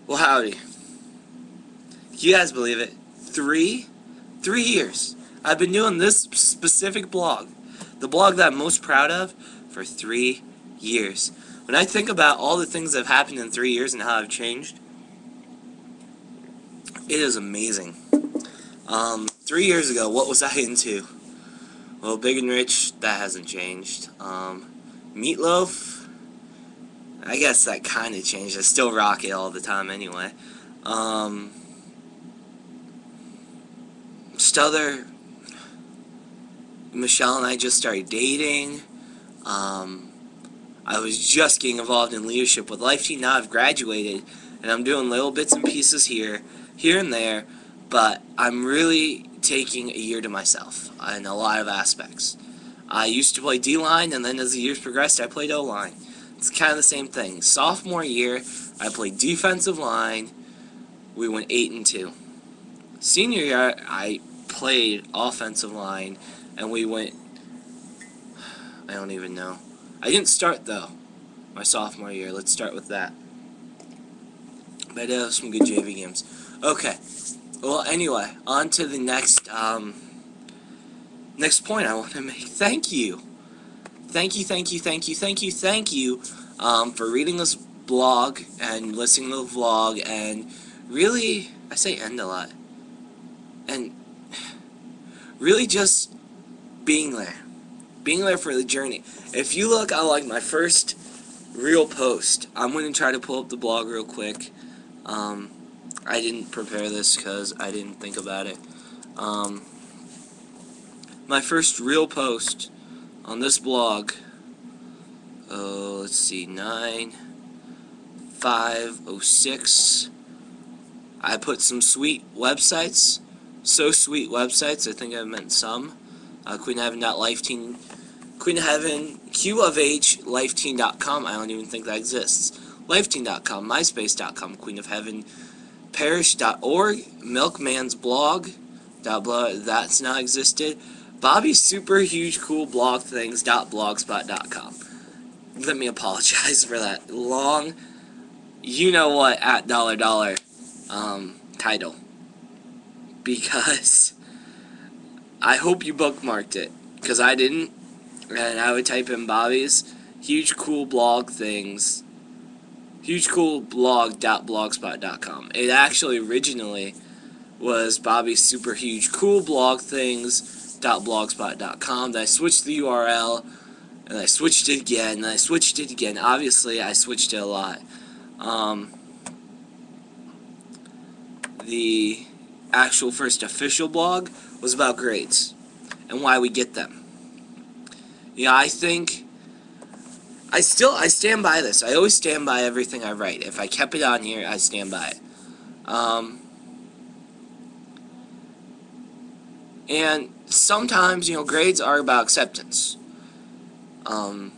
Well, howdy. Can you guys believe it? Three years. I've been doing this specific blog, the blog that I'm most proud of, for 3 years. When I think about all the things that have happened in 3 years and how I've changed, it is amazing. 3 years ago, what was I into? Well, Big and Rich, that hasn't changed. Meatloaf, I guess that kind of changed. I still rock it all the time anyway. Stother, Michelle and I just started dating. I was just getting involved in leadership with Life Team. Now I've graduated, and I'm doing little bits and pieces here and there, but I'm really taking a year to myself in a lot of aspects. I used to play D-line, and then as the years progressed, I played O-line. It's kind of the same thing. Sophomore year, I played defensive line. We went 8-2. Senior year, I played offensive line, and we went, I don't even know. I didn't start, though, my sophomore year. Let's start with that. But I did have some good JV games. Okay. Well, anyway, on to the next point I want to make. Thank you. Thank you for reading this blog and listening to the vlog, and really, I say end a lot, and really just being there for the journey. If you look at like my first real post, I'm going to try to pull up the blog real quick. I didn't prepare this because I didn't think about it. My first real post on this blog, let's see, 9/5/06. I put some sweet websites, so sweet websites, I think I meant some. QueenHeaven.lifeteam, QueenHeaven, QofHLifeteam.com, I don't even think that exists. Lifeteam.com, MySpace.com, Queen of Heaven, Parish.org, Milkman's blog, that's not existed. Bobby's super huge cool blog things.blogspot.com. Let me apologize for that long, you know what, at $, title, because I hope you bookmarked it, because I didn't, and I would type in Bobby's huge cool blog things, hugecoolblog.blogspot.com. It actually originally was Bobby's super huge cool blog things.blogspot.com. Then I switched the URL, and I switched it again, and I switched it again. Obviously, I switched it a lot. The actual first official blog was about grades and why we get them. Yeah, I think I stand by this. I always stand by everything I write. If I kept it on here, I stand by it. And sometimes, grades are about acceptance. To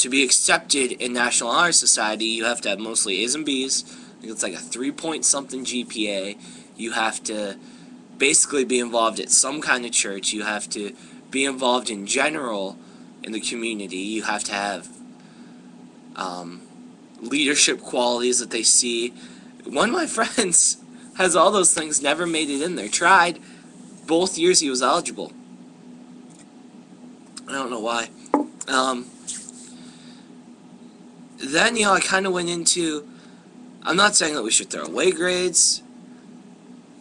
be accepted in National Honor Society, you have to have mostly A's and B's. I think it's like a 3-point-something GPA. You have to basically be involved at some kind of church. You have to be involved in general in the community. You have to have leadership qualities that they see. One of my friends has all those things, never made it in there. Tried. Both years he was eligible. I don't know why. Then, I kind of went into, I'm not saying that we should throw away grades.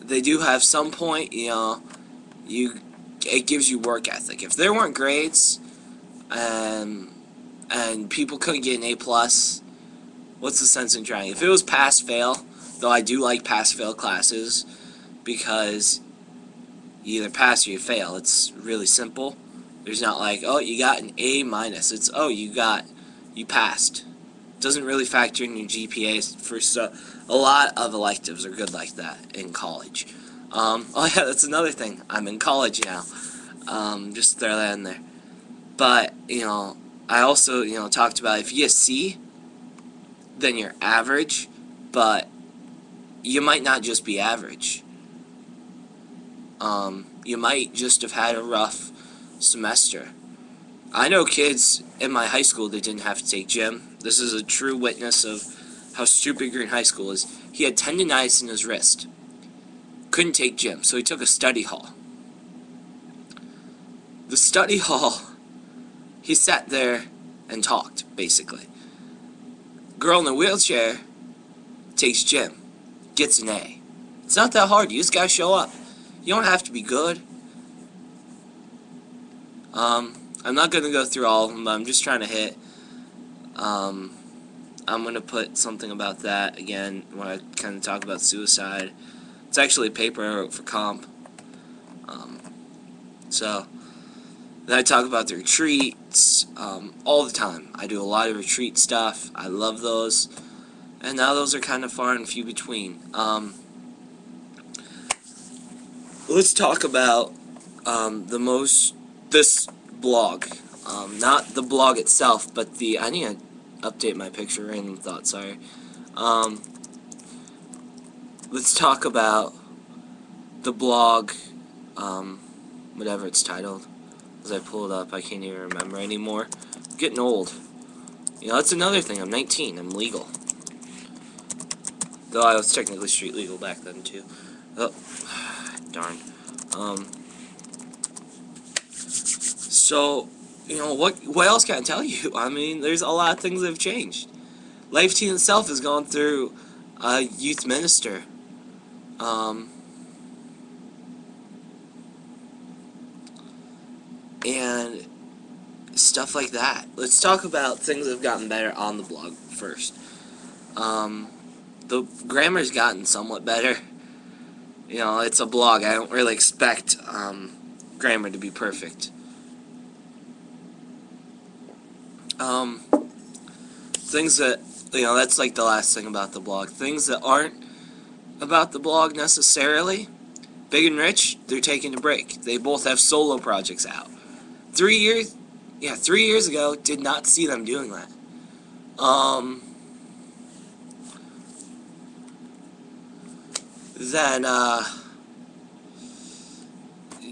They do have some point, it gives you work ethic. If there weren't grades, and people couldn't get an A+, what's the sense in trying? If it was pass-fail, though I do like pass-fail classes, because you either pass or you fail. It's really simple. There's not like, oh, you got an A-. It's, oh, you passed. It doesn't really factor in your GPA. A lot of electives are good like that in college. Oh yeah, that's another thing. I'm in college now. Just throw that in there. But, I also, talked about if you get C, then you're average, but you might not just be average. You might just have had a rough semester. I know kids in my high school that didn't have to take gym. This is a true witness of how stupid Green High School is. He had tendonitis in his wrist. Couldn't take gym, so he took a study hall. The study hall, he sat there and talked, basically. Girl in a wheelchair takes gym, gets an A. It's not that hard. You just gotta show up. You don't have to be good. I'm not gonna go through all of them, but I'm just trying to hit. I'm gonna put something about that again when I kind of talk about suicide. It's actually a paper I wrote for comp. So then I talk about the retreats all the time. I do a lot of retreat stuff. I love those, and now those are kind of far and few between. Let's talk about this blog, not the blog itself, but I need to update my picture. Random thought. Sorry. Let's talk about the blog, whatever it's titled. As I pull it up, I can't even remember anymore. I'm getting old. You know, that's another thing. I'm 19. I'm legal. Though I was technically street legal back then, too. Oh, darn. So, you know, what else can I tell you? I mean, there's a lot of things that have changed. Life Teen itself has gone through a youth minister. And stuff like that. Let's talk about things that have gotten better on the blog first. The grammar's gotten somewhat better. You know, it's a blog. I don't really expect grammar to be perfect. Things that, you know, that's like the last thing about the blog. Things that aren't about the blog necessarily. Big and Rich, they're taking a break. They both have solo projects out. 3 years ago, did not see them doing that. Then,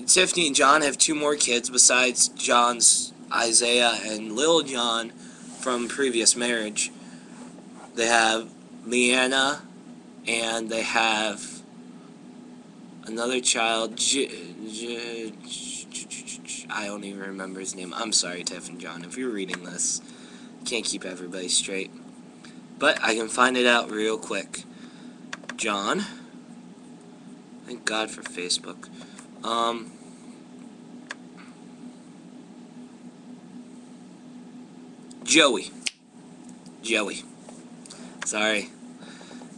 Tiffany and John have 2 more kids besides John's Isaiah and Lil John from previous marriage. They have Leanna, and they have another child, I don't even remember his name. I'm sorry, Tiff and John, if you're reading this. Can't keep everybody straight. But I can find it out real quick. John. Thank God for Facebook. Joey. Sorry.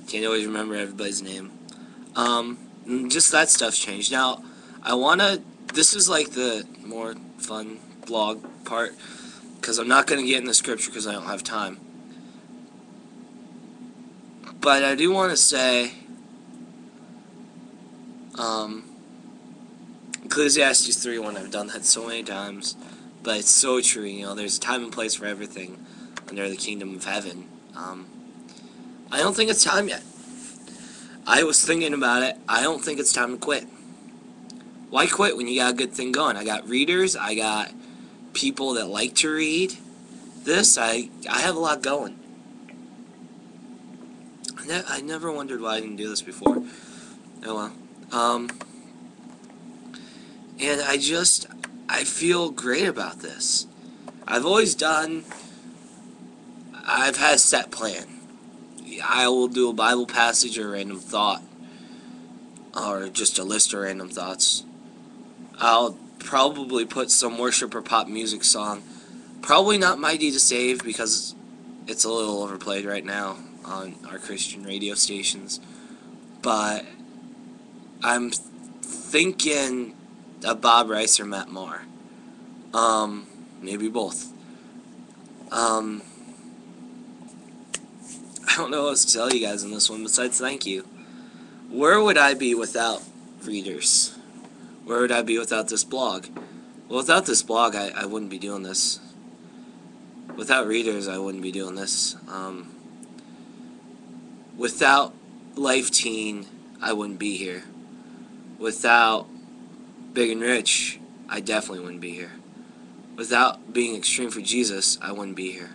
Can't always remember everybody's name. Just that stuff's changed. Now, this is like the more fun blog part, because I'm not going to get in the scripture because I don't have time. But I do want to say, Ecclesiastes 3:1, I've done that so many times, but it's so true. You know, there's a time and place for everything under the kingdom of heaven. I don't think it's time yet. I was thinking about it. I don't think it's time to quit. Why quit when you got a good thing going? I got readers. I got people that like to read this. I have a lot going. I never wondered why I didn't do this before. Oh well. And I feel great about this. I've had a set plan. I will do a Bible passage or a random thought, or just a list of random thoughts. I'll probably put some worship or pop music song. Probably not Mighty to Save, because it's a little overplayed right now on our Christian radio stations. But I'm thinking of Bob Rice or Matt Maher. Maybe both. I don't know what else to tell you guys in this one besides thank you. Where would I be without readers? Where would I be without this blog? Well, without this blog, I wouldn't be doing this. Without readers, I wouldn't be doing this. Without Life Teen, I wouldn't be here. Without Big and Rich, I definitely wouldn't be here. Without being Extreme for Jesus, I wouldn't be here.